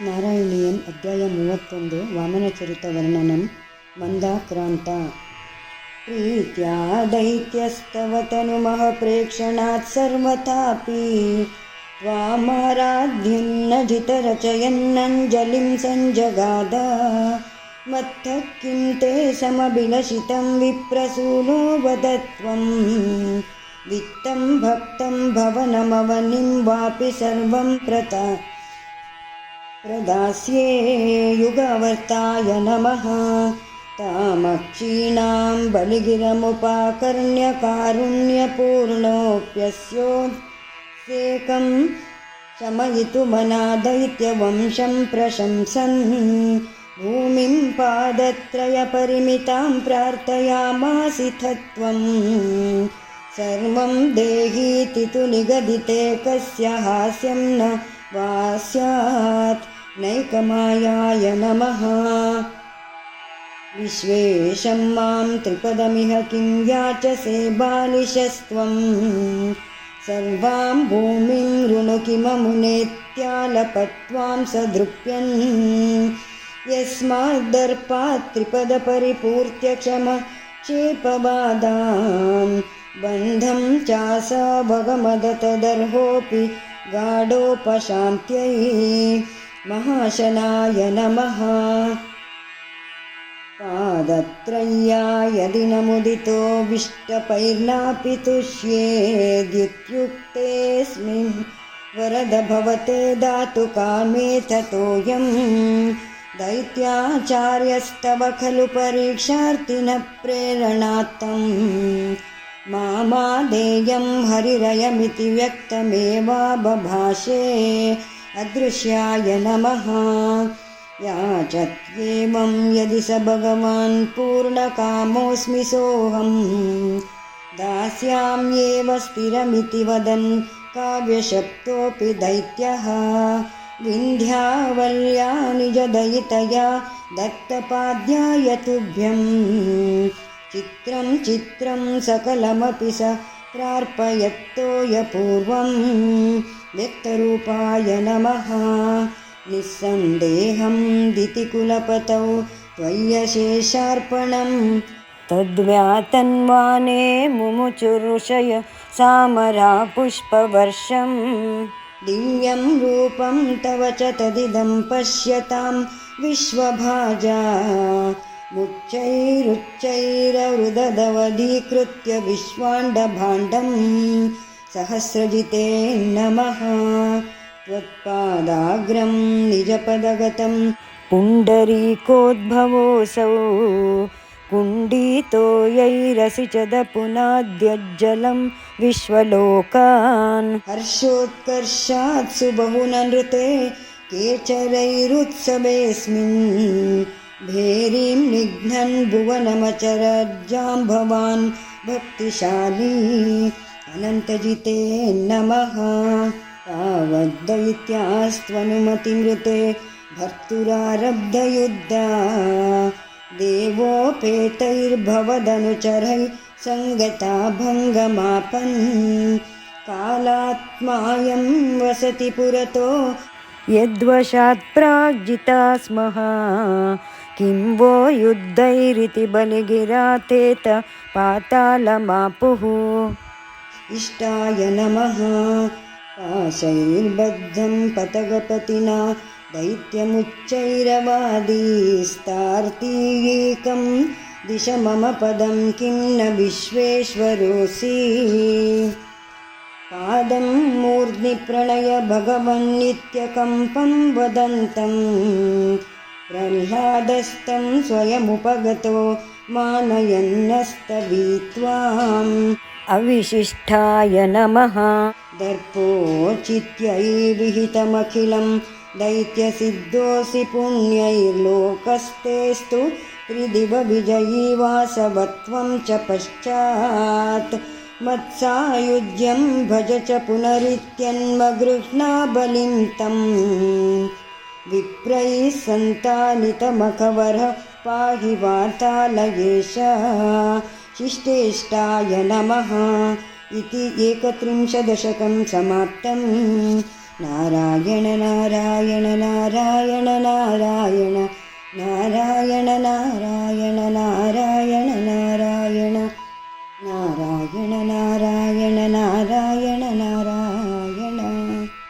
ನಾರಾಯಣೀಯಂ ಅಧ್ಯಾಯ 31 ವಾಮನಚರಿತ ವರ್ಣನಂ ಮಂದಾಕ್ರಾಂತ ಪ್ರೀತ್ಯಾ ದೈತ್ಯಸ್ತವ ತನುಮಃ ಪ್ರೇಕ್ಷಣಾತ್ ಸರ್ವಥಾಪಿ ತ್ವಾಮಾರಾಧ್ಯನ್ನಜಿತರಚಯನ್ನಂಜಲಿಂ ಸಂಜಗಾದ ಮತ್ತಃ ಕಿಂ ತೇ ಸಮಭಿಲಷಿತಂ ವಿಪ್ರಸೂನೋ ವದತ್ವಂ ವಿತ್ತಂ ಭಕ್ತಂ ಭವನಮವನಿಂ ವಾಪಿ ಸರ್ವಂ ಪ್ರದಾಸ್ಯೇ ಯುಗವರ್ತಾಯ ನಮಃ ತಾಮಕ್ಷೀಣಾಂ ಬಲಿಗಿರಮುಪಾಕರ್ಣ್ಯ ಕಾರುಣ್ಯಪೂರ್ಣೋಪ್ಯಸ್ಯೋತ್ಸೇಕಂ ಶಮಯಿತುಮನಾದೈತ್ಯವಂಶಂ ಪ್ರಶಂಸನ್ ಭೂಮಿಂ ಪಾದತ್ರಯಪರಿಮಿತಾಂ ಪ್ರಾರ್ಥಯಾಮಾಸಿಥ ತ್ವಂ ಸರ್ವಂ ದೇಹೀತಿ ತು ನಿಗದಿತೆ ಕಸ್ಯ ಹಾಸ್ಯಂ ನ ವಾ ಸ್ಯಾತ್ ನೈಕಮಾಯಾಯ ನಮಃ ವಿಶ್ವೇಶಂ ಮಾಂ ತ್ರಿಪದಮಿಹ ಕಿಂ ಯಾಚಸೆ ಬಾಲಿಶಸ್ತ್ವಂ ಸರ್ವಾಂ ಭೂಮಿಂ ಋಣು ಕಿಮಮುನೇತ್ಯಾಲಪತ್ವಾಂ ಸದೃಪ್ಯನ್ ಯಸ್ಮಾದ್ದರ್ಪಾತ್ ತ್ರಿಪದಪರಿಪೂರ್ತ್ಯ ಕ್ಷಮ ಕ್ಷೇಪವಾದಾಂ ಬಂಧಂ ಚಾಸಭಗಮದತದರ್ಹೋಪಿ ಗಾಢೋಪಶಾಂತ್ಯೈ ಮಹಾಶನಾಯ ನಮಃ ಪಾದತ್ರಯ್ಯಾಯದಿ ನಮುದಿತೋ ವಿಷ್ಟಪೈರ್ನಾಪಿ ತುಷ್ಯೇದ್ಯುಕ್ತೇಸ್ಮಿನ್ ವರದ ಭವತೆ ದಾತು ಕಾಮೇ ತತೋಯಂ ದೈತ್ಯಾಚಾರ್ಯಸ್ತವ ಖಲು ಪರೀಕ್ಷಾರ್ಥಿನಃ ಪ್ರೇರಣಾರ್ಥಂ ಮಾಮಾದೇಯಂ ಹರಿರಯಮಿತಿ ವ್ಯಕ್ತಮೇವಾಬಭಾಷೆ ಅದೃಶ್ಯಾಯ ನಮಃ ಯಾಚತ್ಯೇವಂ ಯದಿ ಸ ಭಗವಾನ್ ಪೂರ್ಣಕಾಮೋऽಸ್ಮಿ ಸೋಹಂ ದಾಸ್ಯಾಮ್ಯೇವ ಸ್ಥಿರಮಿತಿ ವದನ್ ಕಾವ್ಯಶಬ್ದೋಪಿ ದೈತ್ಯಃ ವಿಂಧ್ಯಾವಲ್ಯಾ ನಿಜದಯಿತಯಾ ದತ್ತಪಾದ್ಯಾಯ ತುಭ್ಯಂ ಚಿತ್ರಂ ಚಿತ್ರಂ ಸಕಲಮಪಿ ಸ ಪ್ರಾರ್ಪಯತ್ತೋಯ ಪೂರ್ವಂ ವ್ಯಕ್ತರೂಪಾಯ ನಮಃ ನಿಸ್ಸಂದೇಹಂ ದಿತಿಕುಲಪತೌ ತ್ವಯ್ಯಶೇಷಾರ್ಪಣಂ ತದ್ವ್ಯಾತನ್ವಾನೇ ಮುಮುಚುರುಷಯ ಸಾಮರಾ ಪುಷ್ಪವರ್ಷಂ ದಿವ್ಯಂ ರೂಪಂ ತವ ಚ ತದಿದಂ ಪಶ್ಯತಾಂ ವಿಶ್ವಭಾಜಾ ಮುಚ್ಚೈರುಚ್ಚೈರವೃದವಧೀಕೃತ್ಯ ವಿಶ್ವಾಂಡಭಾಂಡಂ ಸಹಸ್ರಜಿತೆ ನಮಃ ತ್ವತ್ಪಾದಾಗ್ರಂ ನಿಜಪದಗತಂ ಪುಂಡರೀಕೋದ್ಭವೋऽಸೌ ಕುಂಡೀತೋ ಯೈರಸಿಚದ ಪುನಾದ್ಯಜ್ಜಲಂ ವಿಶ್ವಲೋಕಾನ್ ಹರ್ಷೋತ್ಕರ್ಷಾತ್ ಸುಬಹುನನೃತೆ ಕೇಚರೈರುತ್ಸವೇಸ್ಮಿನ್ ಭೇರೀಂ ನಿಘ್ನನ್ ಭುವನಮಚರಜ್ಜಾಂಬವಾನ್ ಭಕ್ತಿಶಾಲಿ ಅನಂತಜಿತೆ ನಮಃ ತಾವದ್ದೈತ್ಯಾಸ್ತ್ವನುಮತಿಮೃತೆ ಭರ್ತುರಾರಬ್ಧಯುದ್ಧ ದೇವೋಪೇತೈರ್ಭವದನುಚರೈ ಸಂಗತಾ ಭಂಗಮಾಪನ್ ಕಾಲಾತ್ಮಾಯಂ ವಸತಿ ಪುರತೋ ಯದ್ವಶಾತ್ ಪ್ರಾಗ್ಜಿತಾ ಸ್ಮಃ ಕಿಂ ವೋ ಯುದ್ಧೈರಿತಿ ಬಲಿಗಿರಾತೇತ ಪಾತಾಳಮಾಪುಃ ಇಷ್ಟಾಯ ನಮಃ ಪಾಶೈರ್ಬದ್ಧಂ ಪತಗಪತಿನಾ ದೈತ್ಯಮುಚ್ಚೈರವಾದೀಸ್ತಾರ್ತೀಯೇಕಂ ದಿಶ ಮಮ ಪದಂ ಕಿಂ ನ ವಿಶ್ವೇಶ್ವರೋಸಿ ಪಾದಂ ಮೂರ್ಧ್ನಿ ಪ್ರಣಯ ಭಗವನ್ನಿತ್ಯಕಂಪಂ ವದಂತಂ ಪ್ರಹ್ಲಾದಸ್ತಂ ಸ್ವಯಮುಪಗತೋ ಮಾನಯನ್ನಸ್ತವೀತ್ವಾಂ ಅವಿಶಿಷ್ಟಾಯ ನಮಃ ದರ್ಪೋಚಿತ್ಯೈ ವಿಹಿತಮಖಿಲಂ ದೈತ್ಯಸಿದ್ಧೋಸಿ ಪುಣ್ಯೈರ್ಲೋಕಸ್ಥೇಸ್ತು ತ್ರಿದಿವ ವಿಜಯೀ ವಾಸವತ್ವಂ ಚ ಪಶ್ಚಾತ್ ಮತ್ಸಾಯುಜ್ಯಂ ಭಜ ಚ ಪುನರಿತ್ಯನ್ಮಗೃಹ್ಣಾ ಬಲಿಂ ತಂ ವಿಪ್ರೈಃ ಸಂತಾನಿತಮಖವರ ಪಾಹಿ ವಾತಾಲಯೇಶ ಶಿಷ್ಟೇಷ್ಟಾಯ ನಮಃ इति 31 दशकं समाप्तं। ನಾರಾಯಣ ನಾರಾಯಣ ನಾರಾಯಣ ನಾರಾಯಣ ನಾರಾಯಣ ನಾರಾಯಣ ನಾರಾಯಣ ನಾರಾಯಣ ನಾರಾಯಣ ನಾರಾಯಣ ನಾರಾಯಣ